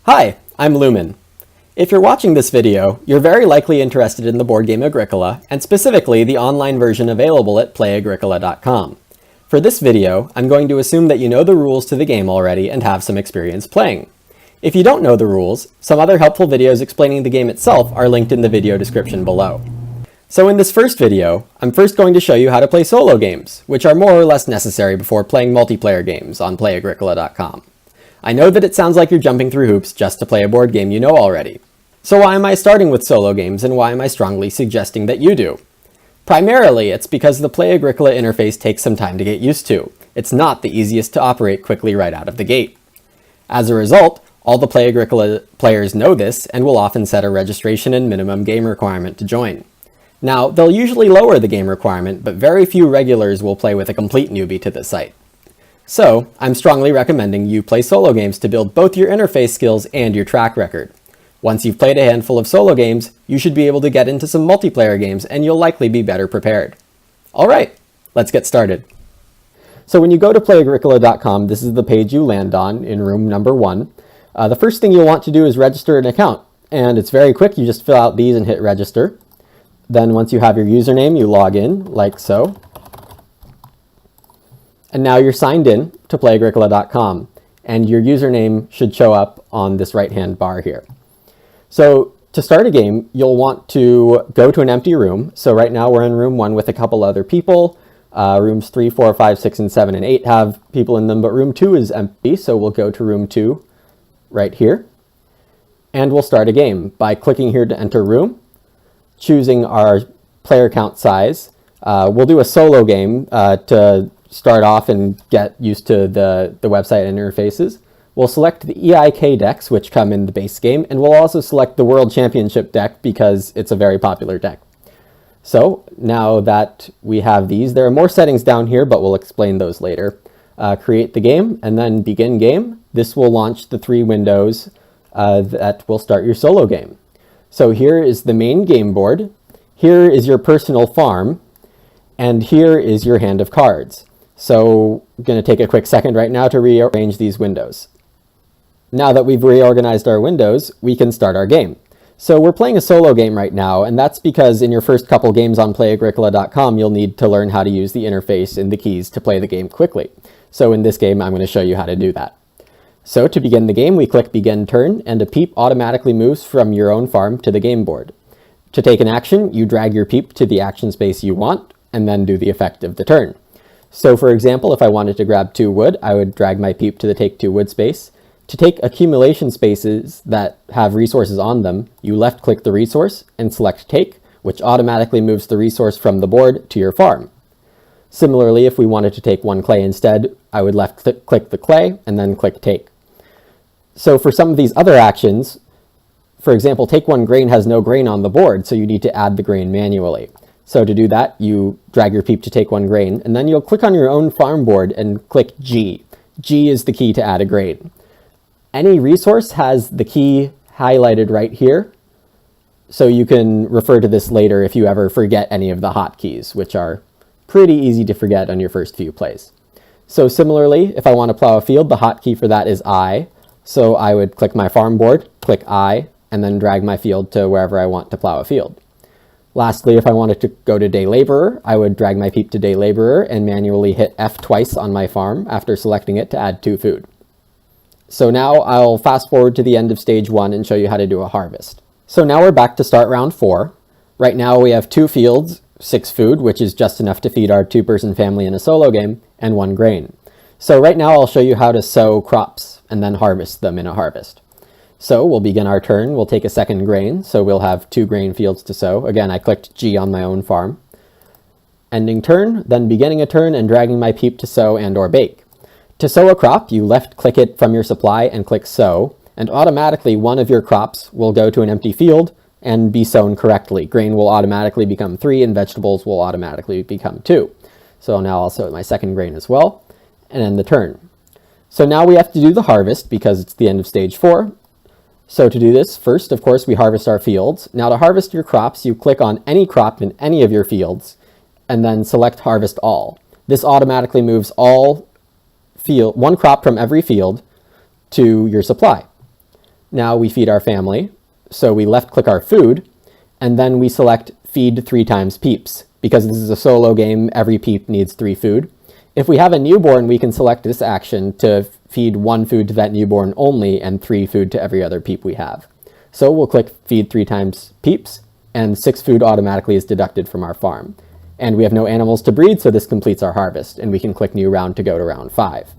Hi, I'm Lumen. If you're watching this video, you're very likely interested in the board game Agricola, and specifically the online version available at Play-agricola.com. For this video, I'm going to assume that you know the rules to the game already and have some experience playing. If you don't know the rules, some other helpful videos explaining the game itself are linked in the video description below. So in this first video, I'm first going to show you how to play solo games, which are more or less necessary before playing multiplayer games on Play-agricola.com. I know that it sounds like you're jumping through hoops just to play a board game you know already. So why am I starting with solo games, and why am I strongly suggesting that you do? Primarily, it's because the Play Agricola interface takes some time to get used to. It's not the easiest to operate quickly right out of the gate. As a result, all the Play Agricola players know this and will often set a registration and minimum game requirement to join. Now, they'll usually lower the game requirement, but very few regulars will play with a complete newbie to the site. So, I'm strongly recommending you play solo games to build both your interface skills and your track record. Once you've played a handful of solo games, you should be able to get into some multiplayer games and you'll likely be better prepared. Alright, let's get started. So when you go to Play-agricola.com, this is the page you land on in room number 1. The first thing you'll want to do is register an account, and it's very quick. You just fill out these and hit register. Then once you have your username, you log in, like so. And now you're signed in to Play-agricola.com, and your username should show up on this right-hand bar here. So to start a game, you'll want to go to an empty room. So right now we're in room 1 with a couple other people. Rooms 3, 4, 5, 6, and 7, and 8 have people in them, but room 2 is empty, so we'll go to room 2 right here. And we'll start a game by clicking here to enter room, choosing our player count size. We'll do a solo game to start off and get used to the website interfaces. We'll select the EIK decks, which come in the base game, and we'll also select the World Championship deck because it's a very popular deck. So now that we have these, there are more settings down here, but we'll explain those later. Create the game and then begin game. This will launch the 3 windows that will start your solo game. So here is the main game board. Here is your personal farm, and here is your hand of cards. So I'm going to take a quick second right now to rearrange these windows. Now that we've reorganized our windows, we can start our game. So we're playing a solo game right now, and that's because in your first couple games on Play-agricola.com, you'll need to learn how to use the interface and the keys to play the game quickly. So in this game, I'm going to show you how to do that. So to begin the game, we click Begin Turn, and a peep automatically moves from your own farm to the game board. To take an action, you drag your peep to the action space you want, and then do the effect of the turn. So for example, if I wanted to grab 2 wood, I would drag my peep to the Take 2 Wood space. To take accumulation spaces that have resources on them, you left-click the resource and select Take, which automatically moves the resource from the board to your farm. Similarly, if we wanted to take 1 clay instead, I would left-click the clay and then click Take. So for some of these other actions, for example, Take 1 grain has no grain on the board, so you need to add the grain manually. So to do that, you drag your peep to take 1 grain, and then you'll click on your own farm board and click G. G is the key to add a grain. Any resource has the key highlighted right here, so you can refer to this later if you ever forget any of the hotkeys, which are pretty easy to forget on your first few plays. So similarly, if I want to plow a field, the hotkey for that is I. So I would click my farm board, click I, and then drag my field to wherever I want to plow a field. Lastly, if I wanted to go to Day Laborer, I would drag my peep to Day Laborer and manually hit F twice on my farm after selecting it to add 2 food. So now I'll fast forward to the end of stage 1 and show you how to do a harvest. So now we're back to start round 4. Right now we have 2 fields, 6 food, which is just enough to feed our 2-person family in a solo game, and 1 grain. So right now I'll show you how to sow crops and then harvest them in a harvest. So we'll begin our turn. We'll take a 2nd grain, so we'll have 2 grain fields to sow. Again, I clicked G on my own farm. Ending turn, then beginning a turn and dragging my peep to sow and or bake. To sow a crop, you left-click it from your supply and click Sow, and automatically one of your crops will go to an empty field and be sown correctly. Grain will automatically become 3 and vegetables will automatically become 2. So now I'll sow my 2nd grain as well, and end the turn. So now we have to do the harvest because it's the end of stage 4. So to do this, first, of course, we harvest our fields. Now to harvest your crops, you click on any crop in any of your fields and then select Harvest All. This automatically moves one crop from every field to your supply. Now we feed our family. So we left click our food, and then we select feed 3 times peeps. Because this is a solo game, every peep needs 3 food. If we have a newborn, we can select this action to feed 1 food to that newborn only and 3 food to every other peep we have. So we'll click feed 3 times peeps, and 6 food automatically is deducted from our farm. And we have no animals to breed, so this completes our harvest, and we can click new round to go to round 5.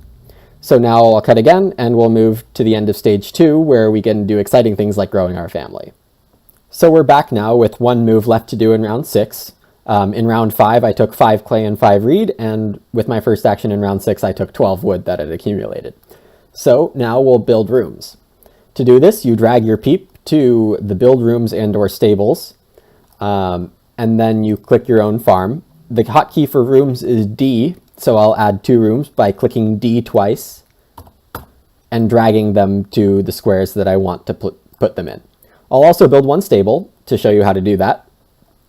So now I'll cut again, and we'll move to the end of stage 2, where we can do exciting things like growing our family. So we're back now with 1 move left to do in round 6. In round 5, I took 5 clay and 5 reed, and with my first action in round 6, I took 12 wood that had accumulated. So now we'll build rooms. To do this, you drag your peep to the build rooms and or stables, and then you click your own farm. The hotkey for rooms is D, so I'll add 2 rooms by clicking D twice and dragging them to the squares that I want to put them in. I'll also build 1 stable to show you how to do that.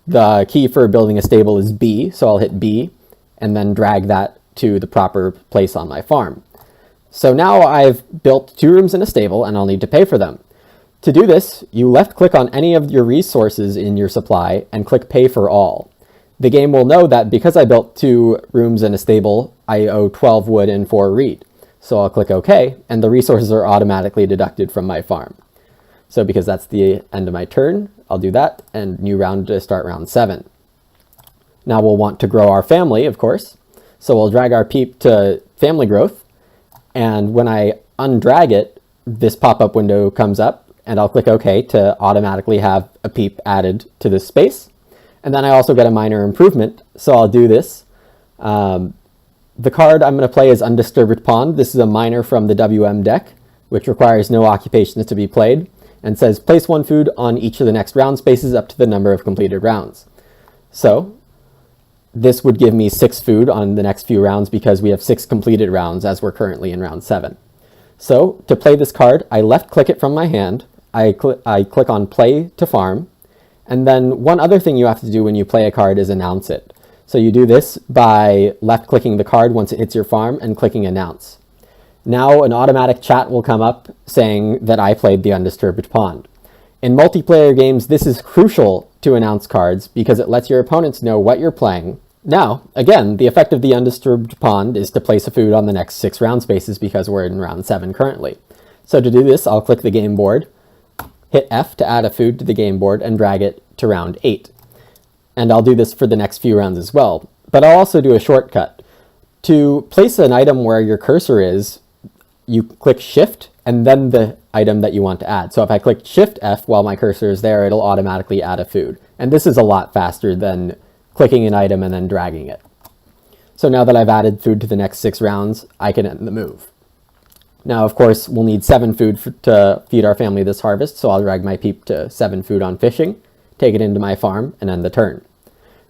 The key for building a stable is B, so I'll hit B and then drag that to the proper place on my farm. So now I've built 2 rooms in a stable and I'll need to pay for them. To do this, you left click on any of your resources in your supply and click pay for all. The game will know that because I built 2 rooms in a stable, I owe 12 wood and 4 reed. So I'll click OK, and the resources are automatically deducted from my farm. So because that's the end of my turn, I'll do that, and new round to start round 7. Now we'll want to grow our family, of course. So we'll drag our peep to family growth, and when I undrag it, this pop-up window comes up, and I'll click OK to automatically have a peep added to this space. And then I also get a minor improvement, so I'll do this. The card I'm going to play is Undisturbed Pond. This is a minor from the WM deck, which requires no occupations to be played, and says place 1 food on each of the next round spaces up to the number of completed rounds. So this would give me 6 food on the next few rounds because we have 6 completed rounds as we're currently in round 7. So to play this card, I left click it from my hand, I click on play to farm, and then one other thing you have to do when you play a card is announce it. So you do this by left clicking the card once it hits your farm and clicking announce. Now an automatic chat will come up saying that I played the Undisturbed Pond. In multiplayer games, this is crucial to announce cards because it lets your opponents know what you're playing. Now, again, the effect of the Undisturbed Pond is to place a food on the next 6 round spaces because we're in round 7 currently. So to do this, I'll click the game board, hit F to add a food to the game board, and drag it to round 8. And I'll do this for the next few rounds as well. But I'll also do a shortcut. To place an item where your cursor is, you click Shift and then the item that you want to add. So if I click Shift F while my cursor is there, it'll automatically add a food. And this is a lot faster than clicking an item and then dragging it. So now that I've added food to the next 6 rounds, I can end the move. Now, of course, we'll need 7 food to feed our family this harvest, so I'll drag my peep to 7 food on fishing, take it into my farm, and end the turn.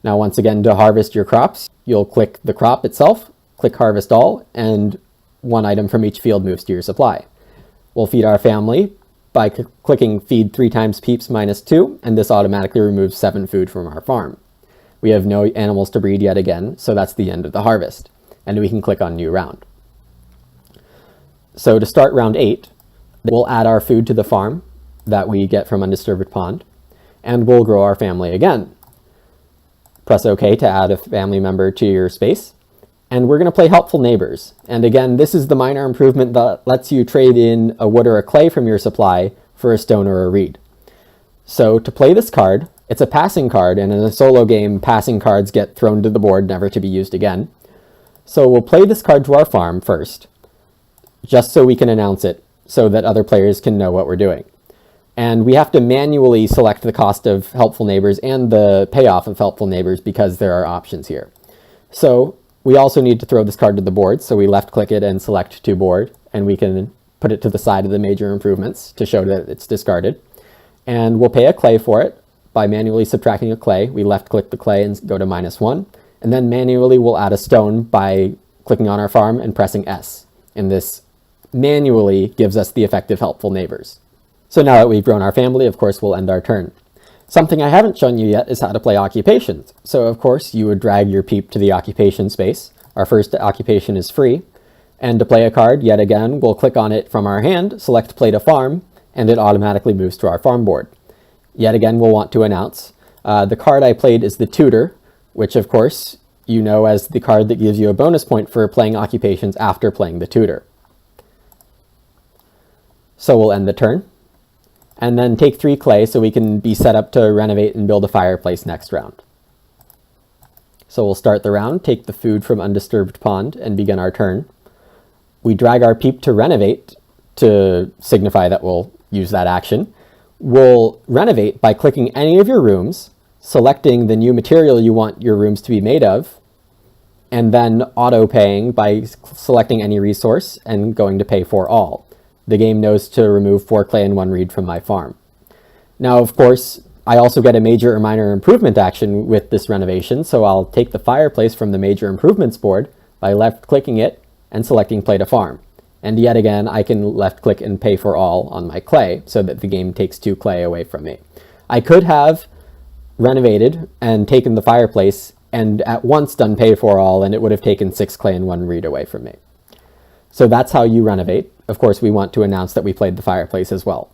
Now, once again, to harvest your crops, you'll click the crop itself, click Harvest All, and 1 item from each field moves to your supply. We'll feed our family by clicking Feed 3 times Peeps -2, and this automatically removes 7 food from our farm. We have no animals to breed yet again, so that's the end of the harvest, and we can click on New Round. So to start round 8, we'll add our food to the farm that we get from Undisturbed Pond, and we'll grow our family again. Press OK to add a family member to your space. And we're going to play Helpful Neighbors. And again, this is the minor improvement that lets you trade in a wood or a clay from your supply for a stone or a reed. So to play this card, it's a passing card, and in a solo game, passing cards get thrown to the board, never to be used again. So we'll play this card to our farm first, just so we can announce it, so that other players can know what we're doing. And we have to manually select the cost of Helpful Neighbors and the payoff of Helpful Neighbors because there are options here. So we also need to throw this card to the board, so we left click it and select to board, and we can put it to the side of the major improvements to show that it's discarded. And we'll pay a clay for it by manually subtracting a clay. We left click the clay and go to -1, and then manually we'll add a stone by clicking on our farm and pressing S. And this manually gives us the effective Helpful Neighbors. So now that we've grown our family, of course, we'll end our turn. Something I haven't shown you yet is how to play occupations. So of course you would drag your peep to the occupation space. Our first occupation is free. And to play a card, yet again, we'll click on it from our hand, select play to farm, and it automatically moves to our farm board. Yet again, we'll want to announce the card I played is the tutor, which of course you know as the card that gives you a bonus point for playing occupations after playing the tutor. So we'll end the turn, and then take 3 clay so we can be set up to renovate and build a fireplace next round. So we'll start the round, take the food from undisturbed pond, and begin our turn. We drag our peep to renovate to signify that we'll use that action. We'll renovate by clicking any of your rooms, selecting the new material you want your rooms to be made of, and then auto-paying by selecting any resource and going to pay for all. The game knows to remove 4 clay and 1 reed from my farm. Now, of course, I also get a major or minor improvement action with this renovation, so I'll take the fireplace from the major improvements board by left-clicking it and selecting Play to Farm. And yet again, I can left-click and pay for all on my clay so that the game takes 2 clay away from me. I could have renovated and taken the fireplace and at once done pay for all, and it would have taken 6 clay and 1 reed away from me. So that's how you renovate. Of course, we want to announce that we played the fireplace as well.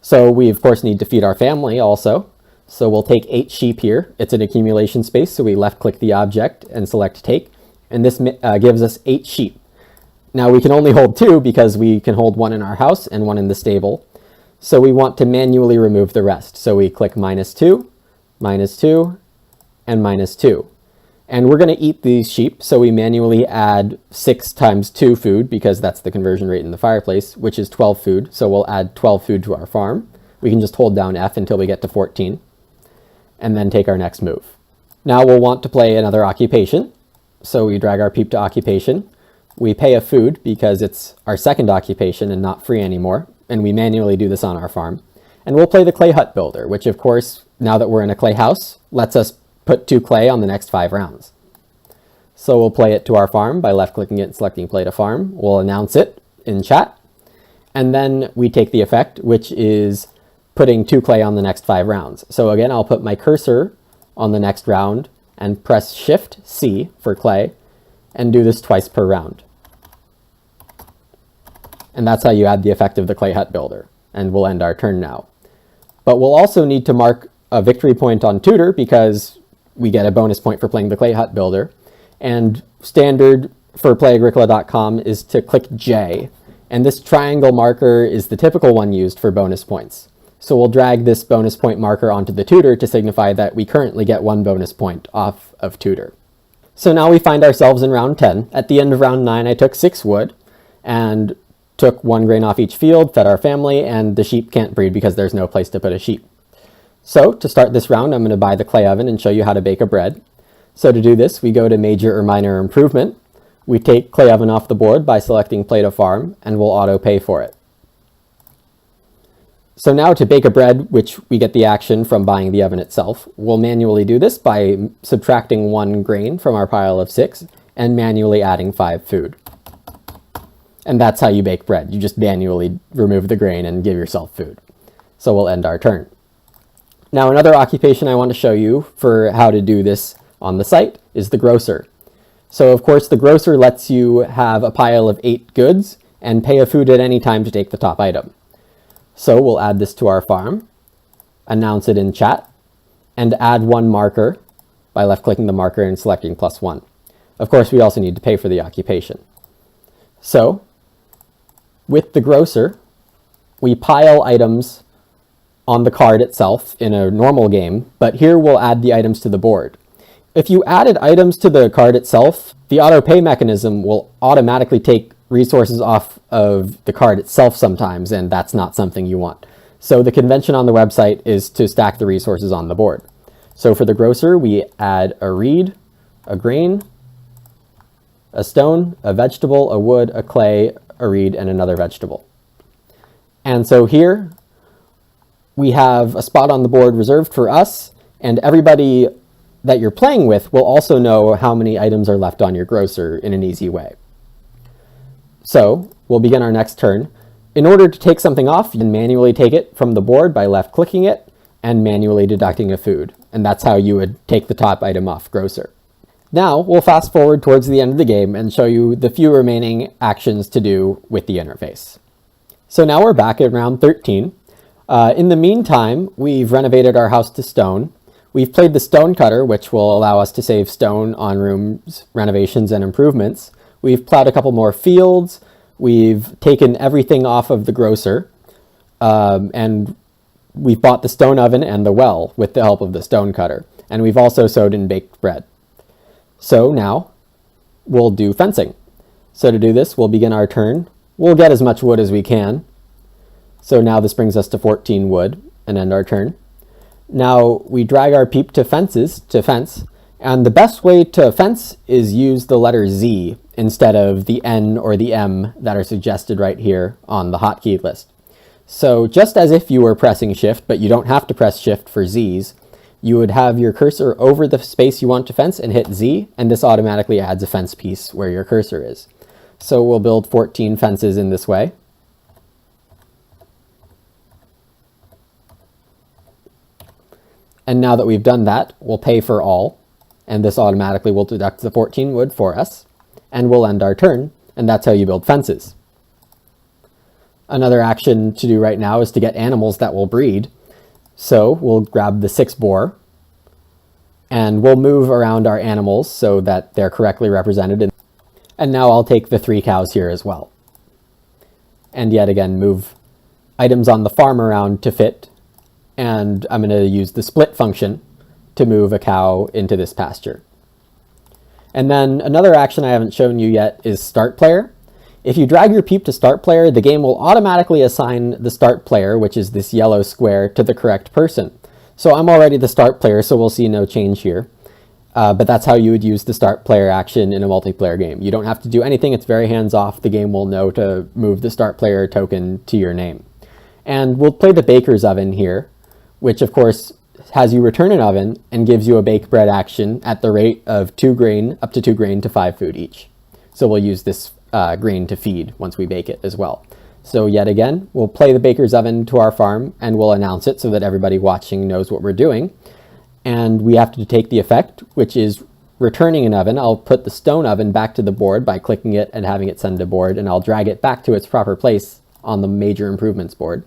So we, of course, need to feed our family also. So we'll take 8 sheep here. It's an accumulation space, so we left-click the object and select Take, and this gives us 8 sheep. Now we can only hold 2 because we can hold 1 in our house and 1 in the stable. So we want to manually remove the rest. So we click -2, -2, and -2. And we're going to eat these sheep, so we manually add 6 times 2 food, because that's the conversion rate in the fireplace, which is 12 food. So we'll add 12 food to our farm. We can just hold down F until we get to 14, and then take our next move. Now we'll want to play another occupation. So we drag our peep to occupation. We pay a food because it's our second occupation and not free anymore, and we manually do this on our farm. And we'll play the clay hut builder, which of course, now that we're in a clay house, lets us put 2 clay on the next 5 rounds. So we'll play it to our farm by left-clicking it and selecting Play to Farm. We'll announce it in chat, and then we take the effect, which is putting 2 clay on the next 5 rounds. So again, I'll put my cursor on the next round and press Shift-C for clay, and do this twice per round. And that's how you add the effect of the clay hut builder, and we'll end our turn now. But we'll also need to mark a victory point on tutor because we get a bonus point for playing the clay hut builder. And standard for Play-agricola.com is to click J. And this triangle marker is the typical one used for bonus points. So we'll drag this bonus point marker onto the tutor to signify that we currently get 1 bonus point off of tutor. So now we find ourselves in round 10. At the end of round 9, I took 6 wood and took 1 grain off each field, fed our family, and the sheep can't breed because there's no place to put a sheep. So to start this round, I'm going to buy the clay oven and show you how to bake a bread. So to do this, we go to Major or Minor Improvement. We take clay oven off the board by selecting Play to Farm, and we'll auto pay for it. So now to bake a bread, which we get the action from buying the oven itself, we'll manually do this by subtracting 1 grain from our pile of 6 and manually adding 5 food. And that's how you bake bread. You just manually remove the grain and give yourself food. So we'll end our turn. Now another occupation I want to show you for how to do this on the site is the grocer. So of course the grocer lets you have a pile of 8 goods and pay a food at any time to take the top item. So we'll add this to our farm, announce it in chat, and add 1 marker by left-clicking the marker and selecting +1. Of course, we also need to pay for the occupation. So with the grocer, we pile items on the card itself in a normal game, but here we'll add the items to the board. If you added items to the card itself, the auto pay mechanism will automatically take resources off of the card itself sometimes, and that's not something you want. So the convention on the website is to stack the resources on the board. So for the grocer, we add a reed, a grain, a stone, a vegetable, a wood, a clay, a reed, and another vegetable. And so here we have a spot on the board reserved for us, and everybody that you're playing with will also know how many items are left on your grocer in an easy way. So we'll begin our next turn. In order to take something off, you can manually take it from the board by left-clicking it and manually deducting a food. And that's how you would take the top item off grocer. Now we'll fast forward towards the end of the game and show you the few remaining actions to do with the interface. So now we're back at round 13. In the meantime, we've renovated our house to stone. We've played the stone cutter, which will allow us to save stone on rooms, renovations, and improvements. We've plowed a couple more fields. We've taken everything off of the grocer. And we've bought the stone oven and the well with the help of the stone cutter. And we've also sowed and baked bread. So now we'll do fencing. So to do this, we'll begin our turn. We'll get as much wood as we can. So now this brings us to 14 wood and end our turn. Now we drag our peep to fence, and the best way to fence is use the letter Z instead of the N or the M that are suggested right here on the hotkey list. So just as if you were pressing shift, but you don't have to press shift for Z's, you would have your cursor over the space you want to fence and hit Z, and this automatically adds a fence piece where your cursor is. So we'll build 14 fences in this way. And now that we've done that, we'll pay for all, and this automatically will deduct the 14 wood for us, and we'll end our turn, and that's how you build fences. Another action to do right now is to get animals that will breed. So we'll grab the 6 boar, and we'll move around our animals so that they're correctly represented. And now I'll take the 3 cows here as well. And yet again, move items on the farm around to fit. And I'm going to use the split function to move a cow into this pasture. And then another action I haven't shown you yet is start player. If you drag your peep to start player, the game will automatically assign the start player, which is this yellow square, to the correct person. So I'm already the start player, so we'll see no change here. But that's how you would use the start player action in a multiplayer game. You don't have to do anything. It's very hands-off. The game will know to move the start player token to your name. And we'll play the baker's oven here, which of course has you return an oven and gives you a bake bread action at the rate of 2 grain, up to 2 grain to 5 food each. So we'll use this grain to feed once we bake it as well. So yet again, we'll play the baker's oven to our farm and we'll announce it so that everybody watching knows what we're doing. And we have to take the effect, which is returning an oven. I'll put the stone oven back to the board by clicking it and having it send to board, and I'll drag it back to its proper place on the major improvements board.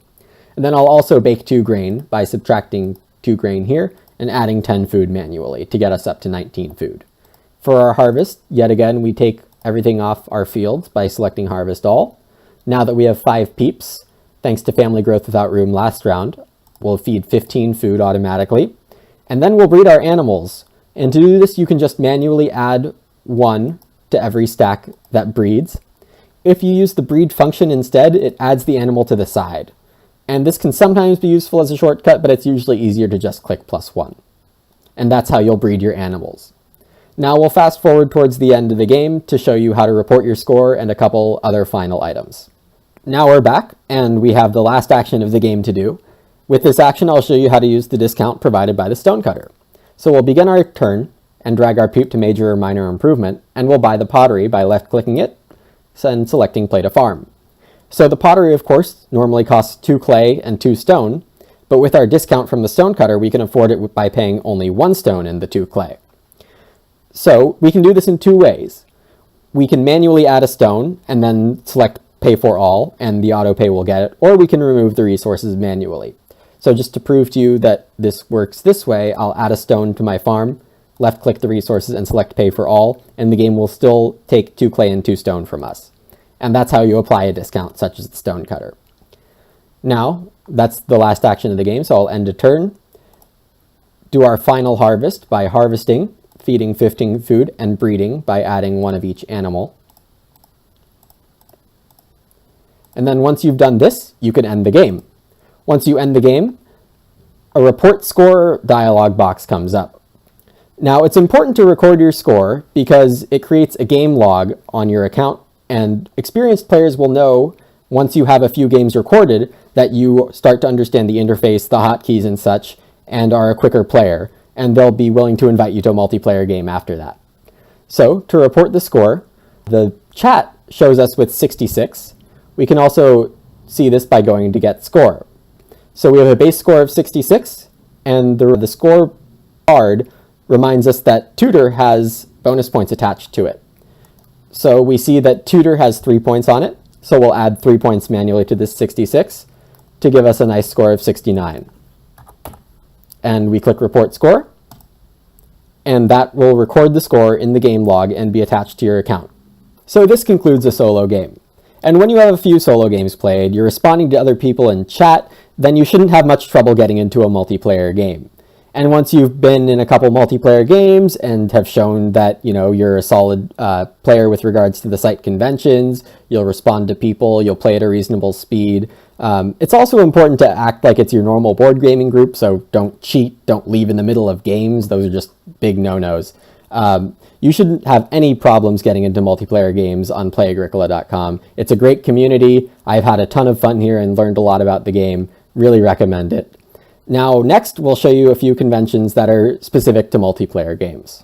And then I'll also bake 2 grain by subtracting 2 grain here and adding 10 food manually to get us up to 19 food. For our harvest, yet again, we take everything off our fields by selecting harvest all. Now that we have 5 peeps, thanks to family growth without room last round, we'll feed 15 food automatically. And then we'll breed our animals. And to do this, you can just manually add 1 to every stack that breeds. If you use the breed function instead, it adds the animal to the side. And this can sometimes be useful as a shortcut, but it's usually easier to just click +1. And that's how you'll breed your animals. Now we'll fast forward towards the end of the game to show you how to report your score and a couple other final items. Now we're back, and we have the last action of the game to do. With this action, I'll show you how to use the discount provided by the stone cutter. So we'll begin our turn and drag our peep to major or minor improvement, and we'll buy the pottery by left-clicking it and selecting play to farm. So the pottery, of course, normally costs 2 clay and 2 stone, but with our discount from the stone cutter, we can afford it by paying only 1 stone and the 2 clay. So we can do this in 2 ways. We can manually add a stone and then select pay for all, and the auto pay will get it, or we can remove the resources manually. So just to prove to you that this works this way, I'll add a stone to my farm, left click the resources and select pay for all, and the game will still take 2 clay and 2 stone from us. And that's how you apply a discount, such as the stone cutter. Now, that's the last action of the game, so I'll end a turn, do our final harvest by harvesting, feeding 15 food, and breeding by adding 1 of each animal. And then once you've done this, you can end the game. Once you end the game, a report score dialog box comes up. Now, it's important to record your score because it creates a game log on your account, and experienced players will know once you have a few games recorded that you start to understand the interface, the hotkeys and such, and are a quicker player, and they'll be willing to invite you to a multiplayer game after that. So to report the score, the chat shows us with 66. We can also see this by going to get score. So we have a base score of 66, and the score card reminds us that tutor has bonus points attached to it. So we see that tutor has 3 points on it, So we'll add 3 points manually to this 66 to give us a nice score of 69. And we click Report Score, and that will record the score in the game log and be attached to your account. So this concludes a solo game. And when you have a few solo games played, you're responding to other people in chat, then you shouldn't have much trouble getting into a multiplayer game. And once you've been in a couple multiplayer games and have shown that you're a solid player with regards to the site conventions, you'll respond to people, you'll play at a reasonable speed. It's also important to act like it's your normal board gaming group, so don't cheat, don't leave in the middle of games. Those are just big no-nos. You shouldn't have any problems getting into multiplayer games on Play-agricola.com. It's a great community. I've had a ton of fun here and learned a lot about the game. Really recommend it. Now, next, we'll show you a few conventions that are specific to multiplayer games.